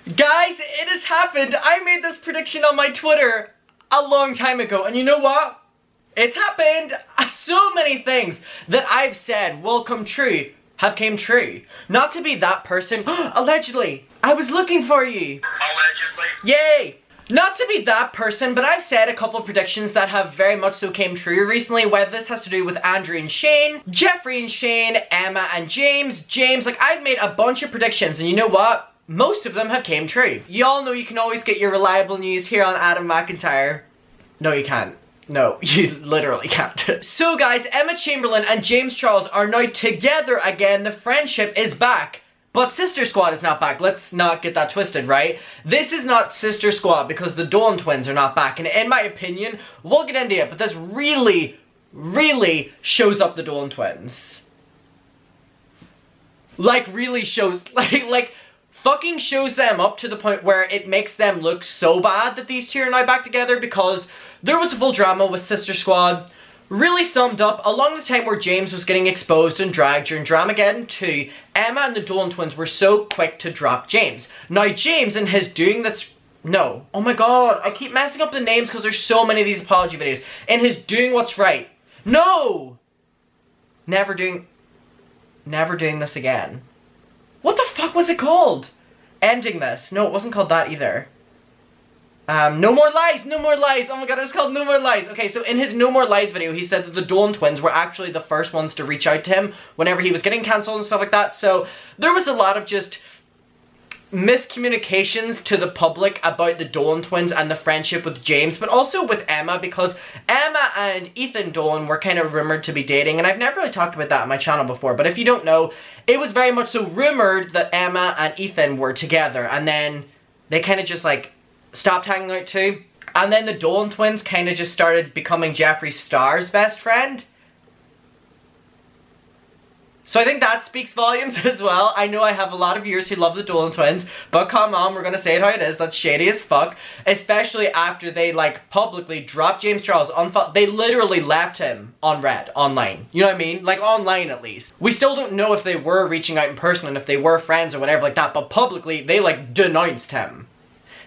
Guys, it has happened. I made this prediction on my Twitter a long time ago, and you know what? It's happened. So many things that I've said will come true have came true. Not to be that person. Allegedly. I was looking for you. Allegedly. Yay. Not to be that person, but I've said a couple of predictions that have very much so came true recently, whether this has to do with Andrew and Shane, Jeffrey and Shane, Emma and James, like I've made a bunch of predictions, and you know what? Most of them have came true. Y'all know you can always get your reliable news here on Adam McIntyre. No, you can't. No, you literally can't. So guys, Emma Chamberlain and James Charles are now together again. The friendship is back. But Sister Squad is not back. Let's not get that twisted, right? This is not Sister Squad because the Dolan twins are not back. And in my opinion, we'll get into it, but this really, really shows up the Dolan twins. Like, really shows, like, fucking shows them up to the point where it makes them look so bad that these two are now back together, because there was a full drama with Sister Squad. Really summed up along the time where James was getting exposed and dragged during Dramageddon 2, Emma and the Dolan twins were so quick to drop James. Now James in his doing that's... No. Oh my god, I keep messing up the names because there's so many of these apology videos. In his doing what's right. No! Never doing this again. What the fuck was it called? Ending this. No, it wasn't called that either. No More Lies! No More Lies! Oh my god, it was called No More Lies! Okay, so in his No More Lies video, he said that the Dolan twins were actually the first ones to reach out to him whenever he was getting cancelled and stuff like that, so there was a lot of just miscommunications to the public about the Dolan twins and the friendship with James, but also with Emma, because Emma and Ethan Dolan were kind of rumoured to be dating, and I've never really talked about that on my channel before, but if you don't know, it was very much so rumoured that Emma and Ethan were together, and then they kind of just like stopped hanging out too. And then the Dolan twins kind of just started becoming Jeffree Star's best friend. So I think that speaks volumes as well. I know I have a lot of viewers who love the Dolan twins, but come on, we're gonna say it how it is. That's shady as fuck. Especially after they like publicly dropped James Charles on they literally left him on red online. You know what I mean? Like online at least. We still don't know if they were reaching out in person and if they were friends or whatever like that, but publicly they like denounced him.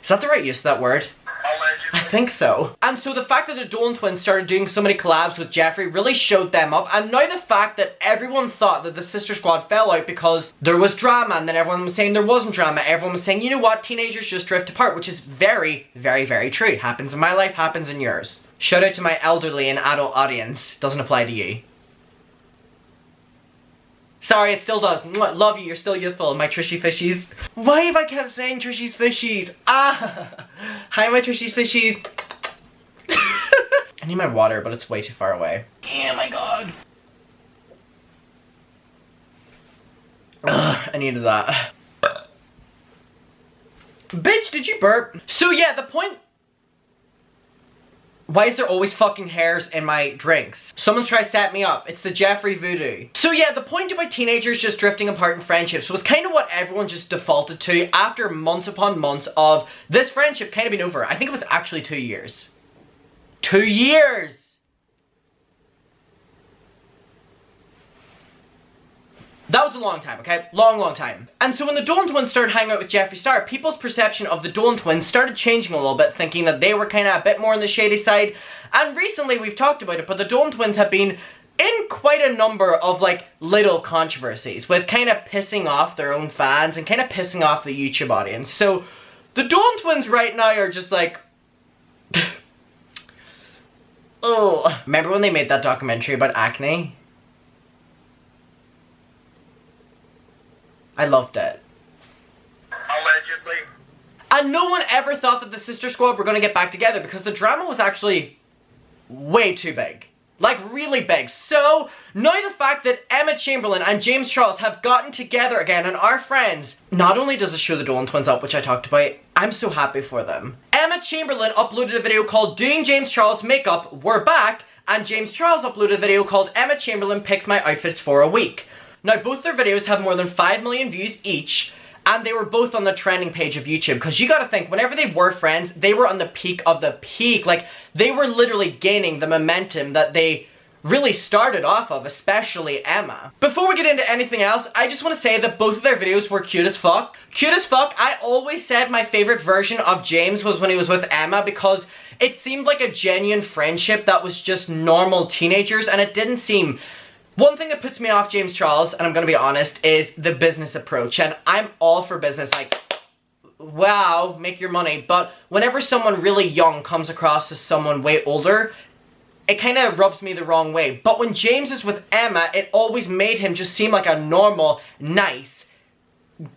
Is that the right use of that word? Allegedly. I think so. And so the fact that the Dolan twins started doing so many collabs with Jeffree really showed them up. And now the fact that everyone thought that the Sister Squad fell out because there was drama, and then everyone was saying there wasn't drama. Everyone was saying, you know what, teenagers just drift apart, which is very, very, very true. Happens in my life, happens in yours. Shout out to my elderly and adult audience. Doesn't apply to you. Sorry, it still does. Love you, you're still youthful, my Trishy Fishies. Why have I kept saying Trishy's Fishies? Ah! Hi, my Trishy's Fishies. I need my water, but it's way too far away. Oh my god. Ugh, I needed that. Bitch, did you burp? So yeah, the point... Why is there always fucking hairs in my drinks? Someone's trying to set me up. It's the Jeffree voodoo. So yeah, the point about teenagers just drifting apart in friendships was kind of what everyone just defaulted to after months upon months of this friendship kind of being over. I think it was actually 2 years. 2 years! That was a long time, okay? Long, long time. And so when the Dolan twins started hanging out with Jeffree Star, people's perception of the Dolan twins started changing a little bit, thinking that they were kind of a bit more on the shady side. And recently, we've talked about it, but the Dolan twins have been in quite a number of, like, little controversies, with kind of pissing off their own fans and kind of pissing off the YouTube audience. So, the Dolan twins right now are just like... Oh. Remember when they made that documentary about acne? I loved it. Allegedly. And no one ever thought that the Sister Squad were going to get back together because the drama was actually way too big. Like, really big. So, now the fact that Emma Chamberlain and James Charles have gotten together again and are friends, not only does it show the Dolan twins up, which I talked about, I'm so happy for them. Emma Chamberlain uploaded a video called Doing James Charles Makeup, We're Back, and James Charles uploaded a video called Emma Chamberlain Picks My Outfits for a Week. Now, both their videos have more than 5 million views each, and they were both on the trending page of YouTube, because you gotta think, whenever they were friends, they were on the peak of the peak. Like, they were literally gaining the momentum that they really started off of, especially Emma. Before we get into anything else, I just want to say that both of their videos were cute as fuck. Cute as fuck. I always said my favorite version of James was when he was with Emma because it seemed like a genuine friendship that was just normal teenagers, and it didn't seem... One thing that puts me off James Charles, and I'm gonna be honest, is the business approach, and I'm all for business, like, wow, make your money, but whenever someone really young comes across as someone way older, it kind of rubs me the wrong way. But when James is with Emma, it always made him just seem like a normal, nice,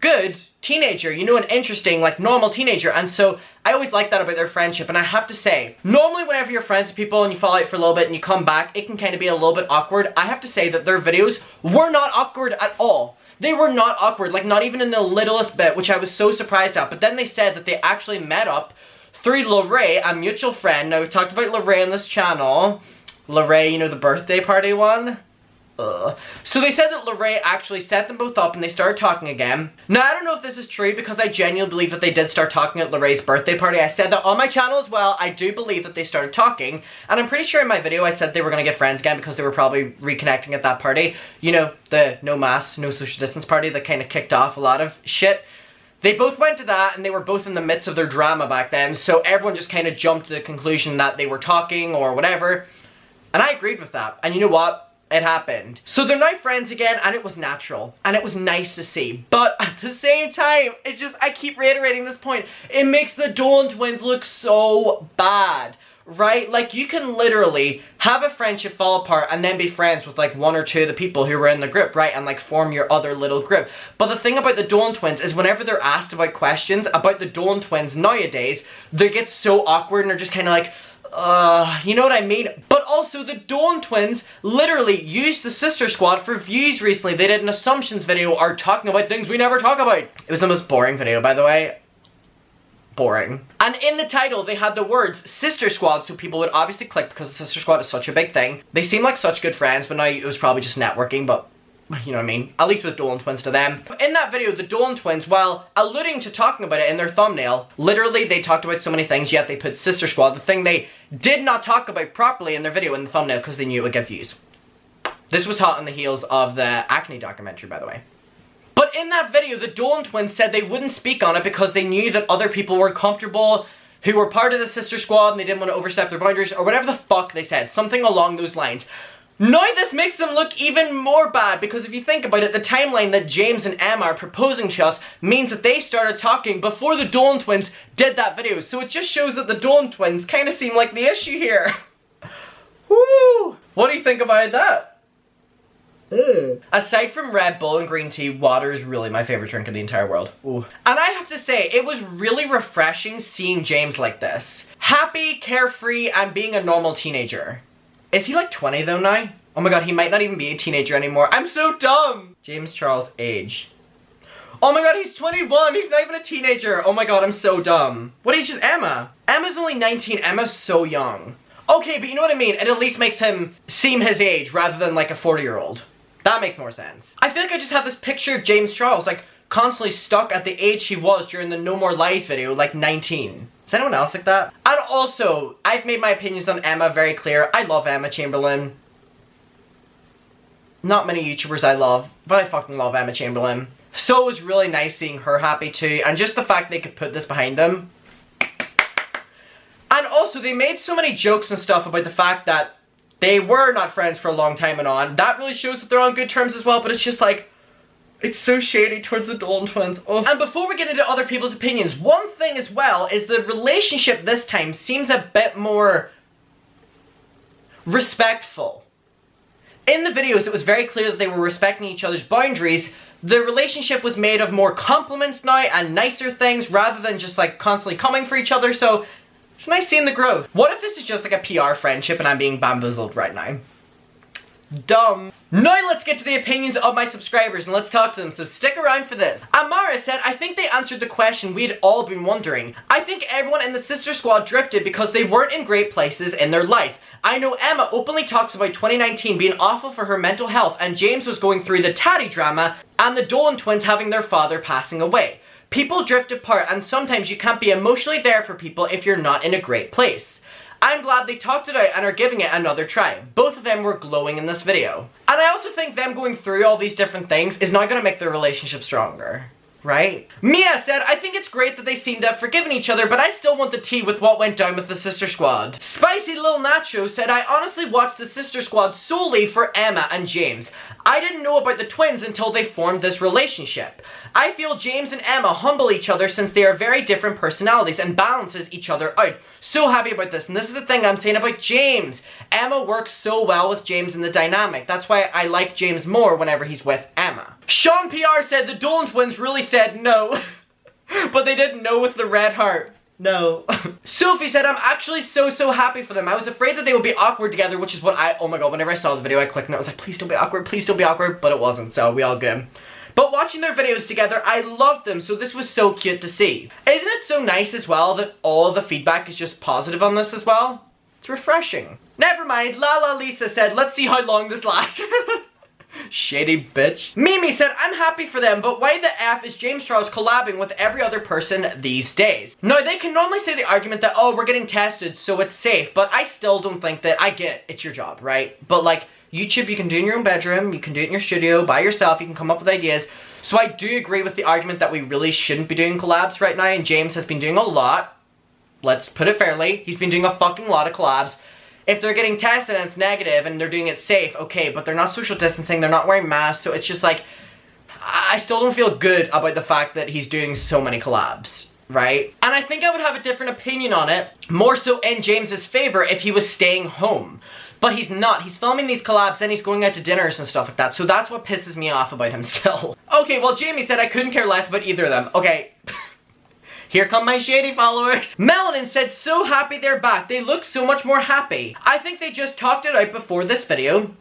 good teenager, you know, an interesting, like, normal teenager. And so I always like that about their friendship. And I have to say, normally whenever you're friends with people and you fall out for a little bit and you come back, it can kind of be a little bit awkward. I have to say that their videos were not awkward at all. They were not awkward, like not even in the littlest bit, which I was so surprised at. But then they said that they actually met up through Lorraine, a mutual friend. Now, we've talked about Lorraine on this channel. Lorraine, you know, the birthday party one? So they said that Lorraine actually set them both up and they started talking again. Now, I don't know if this is true because I genuinely believe that they did start talking at Lorraine's birthday party. I said that on my channel as well. I do believe that they started talking. And I'm pretty sure in my video I said they were going to get friends again because they were probably reconnecting at that party. You know, the no mask, no social distance party that kind of kicked off a lot of shit. They both went to that, and they were both in the midst of their drama back then, so everyone just kind of jumped to the conclusion that they were talking or whatever. And I agreed with that. And you know what? It happened. So they're now friends again, and it was natural. And it was nice to see. But at the same time, it just, I keep reiterating this point, it makes the Dolan twins look so bad. Right? Like, you can literally have a friendship fall apart and then be friends with, like, one or two of the people who were in the group, right? And, like, form your other little group. But the thing about the Dolan twins is whenever they're asked about questions about the Dolan twins nowadays, they get so awkward and they're just kind of like, you know what I mean? But also, the Dolan twins literally used the Sister Squad for views recently. They did an assumptions video or talking about things we never talk about. It was the most boring video, by the way. Boring. And in the title, they had the words Sister Squad, so people would obviously click because the Sister Squad is such a big thing. They seem like such good friends, but now it was probably just networking, but you know what I mean? At least with Dolan twins to them. But in that video, the Dolan twins, while alluding to talking about it in their thumbnail, literally they talked about so many things, yet they put Sister Squad, the thing they did not talk about properly in their video in the thumbnail because they knew it would get views. This was hot on the heels of the acne documentary, by the way. But in that video, the Dolan twins said they wouldn't speak on it because they knew that other people were comfortable who were part of the Sister Squad and they didn't want to overstep their boundaries or whatever the fuck they said. Something along those lines. Now this makes them look even more bad because if you think about it, the timeline that James and Emma are proposing to us means that they started talking before the Dolan twins did that video. So it just shows that the Dolan twins kind of seem like the issue here. Woo! What do you think about that? Aside from Red Bull and green tea, water is really my favorite drink in the entire world. Ooh. And I have to say, it was really refreshing seeing James like this. Happy, carefree, and being a normal teenager. Is he like 20 though now? Oh my god, he might not even be a teenager anymore. I'm so dumb! James Charles' age. Oh my god, he's 21! He's not even a teenager! Oh my god, I'm so dumb. What age is Emma? Emma's only 19. Emma's so young. Okay, but you know what I mean? It at least makes him seem his age rather than like a 40-year-old. That makes more sense. I feel like I just have this picture of James Charles, like, constantly stuck at the age he was during the No More Lies video, like 19. Is anyone else like that? And also, I've made my opinions on Emma very clear. I love Emma Chamberlain. Not many YouTubers I love, but I fucking love Emma Chamberlain. So it was really nice seeing her happy too, and just the fact they could put this behind them. And also, they made so many jokes and stuff about the fact that they were not friends for a long time and on. That really shows that they're on good terms as well, but it's just like, it's so shady towards the Dolan twins. Oh. And before we get into other people's opinions, one thing as well is the relationship this time seems a bit more respectful. In the videos, it was very clear that they were respecting each other's boundaries. The relationship was made of more compliments now and nicer things rather than just like constantly coming for each other, so it's nice seeing the growth. What if this is just like a PR friendship and I'm being bamboozled right now? Dumb. Now let's get to the opinions of my subscribers and let's talk to them, so stick around for this. Amara said, I think they answered the question we'd all been wondering. I think everyone in the Sister Squad drifted because they weren't in great places in their life. I know Emma openly talks about 2019 being awful for her mental health and James was going through the Taddy drama and the Dolan twins having their father passing away. People drift apart and sometimes you can't be emotionally there for people if you're not in a great place. I'm glad they talked it out and are giving it another try. Both of them were glowing in this video. And I also think them going through all these different things is not gonna make their relationship stronger. Right? Mia said, I think it's great that they seem to have forgiven each other, but I still want the tea with what went down with the Sister Squad. Spicy Little Nacho said, I honestly watched the Sister Squad solely for Emma and James. I didn't know about the twins until they formed this relationship. I feel James and Emma humble each other since they are very different personalities and balances each other out. So happy about this, and this is the thing I'm saying about James. Emma works so well with James in the dynamic. That's why I like James more whenever he's with Emma. Sean PR said the Dolan twins really said no, but they didn't know with the red heart. No. Sophie said, I'm actually so happy for them. I was afraid that they would be awkward together, which is what oh my god, whenever I saw the video, I clicked and I was like, please don't be awkward, but it wasn't, so we all good. But watching their videos together, I loved them, so this was so cute to see. Isn't it so nice as well that all the feedback is just positive on this as well? It's refreshing. Never mind, Lala Lisa said, let's see how long this lasts. Shady bitch. Mimi said, I'm happy for them, but why the F is James Charles collabing with every other person these days? Now, they can normally say the argument that, oh, we're getting tested, so it's safe, but I still don't think that, I get it's your job, right? But like, YouTube, you can do in your own bedroom, you can do it in your studio, by yourself, you can come up with ideas. So I do agree with the argument that we really shouldn't be doing collabs right now, and James has been doing a lot. Let's put it fairly, he's been doing a fucking lot of collabs. If they're getting tested and it's negative and they're doing it safe, okay, but they're not social distancing, they're not wearing masks, so it's just like, I still don't feel good about the fact that he's doing so many collabs, right? And I think I would have a different opinion on it, more so in James's favor if he was staying home. But he's not. He's filming these collabs and he's going out to dinners and stuff like that. So that's what pisses me off about him still. Okay, well, Jamie said I couldn't care less about either of them. Okay. Here come my shady followers. Melanin said, so happy they're back. They look so much more happy. I think they just talked it out before this video.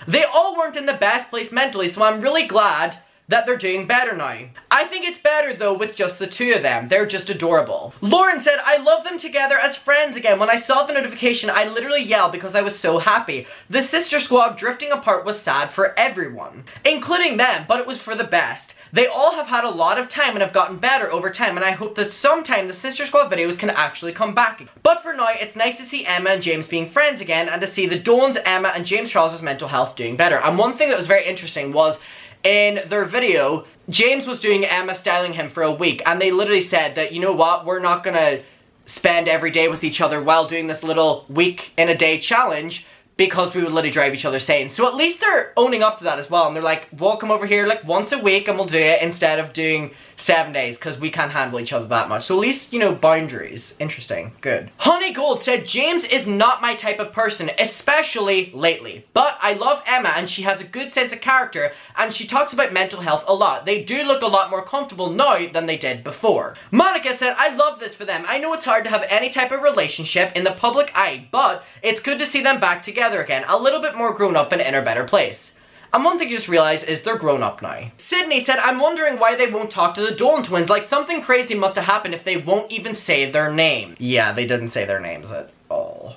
They all weren't in the best place mentally, so I'm really glad that they're doing better now. I think it's better though with just the two of them. They're just adorable. Lauren said, I love them together as friends again. When I saw the notification, I literally yelled because I was so happy. The Sister Squad drifting apart was sad for everyone, including them, but it was for the best. They all have had a lot of time and have gotten better over time, and I hope that sometime the Sister Squad videos can actually come back. But for now, it's nice to see Emma and James being friends again, and to see the Dolans, Emma, and James Charles' mental health doing better. And one thing that was very interesting was, in their video, James was doing Emma styling him for a week, and they literally said that, you know what, we're not gonna spend every day with each other while doing this little week in a day challenge, because we would literally drive each other insane. So at least they're owning up to that as well, and they're like, we'll come over here like once a week and we'll do it instead of doing 7 days, because we can't handle each other that much. So at least, you know, boundaries. Interesting. Good. Honey Gold said, James is not my type of person, especially lately. But I love Emma, and she has a good sense of character, and she talks about mental health a lot. They do look a lot more comfortable now than they did before. Monica said, I love this for them. I know it's hard to have any type of relationship in the public eye, but it's good to see them back together again, a little bit more grown up and in a better place. And one thing you just realize is they're grown up now. Sydney said, I'm wondering why they won't talk to the Dolan twins. Like, something crazy must have happened if they won't even say their name. Yeah, they didn't say their names at all.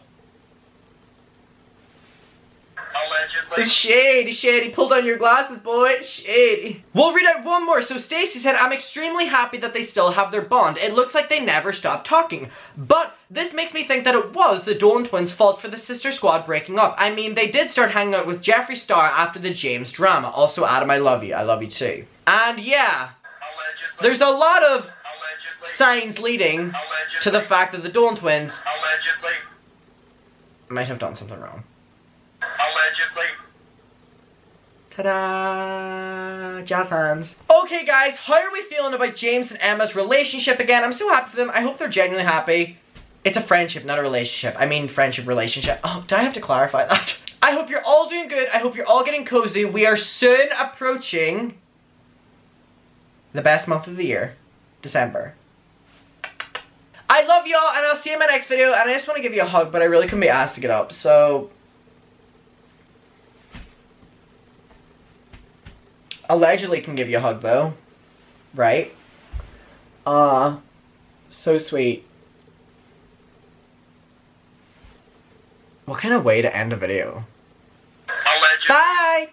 Allegedly. Shady, shady. Pull down your glasses, boy. Shady. We'll read out one more. So Stacy said, I'm extremely happy that they still have their bond. It looks like they never stopped talking. But this makes me think that it was the Dolan twins' fault for the Sister Squad breaking up. I mean, they did start hanging out with Jeffree Star after the James drama. Also, Adam, I love you. I love you too. And yeah, Allegedly. there's a lot of Allegedly. signs leading to the fact that the Dolan twins Allegedly. might have done something wrong. Allegedly. Ta-da! Jazz hands. Okay guys, how are we feeling about James and Emma's relationship again? I'm so happy for them. I hope they're genuinely happy. It's a friendship, not a relationship. I mean friendship, relationship. Oh, do I have to clarify that? I hope you're all doing good. I hope you're all getting cozy. We are soon approaching the best month of the year, December. I love y'all, and I'll see you in my next video. And I just want to give you a hug, but I really couldn't be asked to get up, so allegedly can give you a hug though, right? So sweet. What kind of way to end a video? Allegedly. Bye!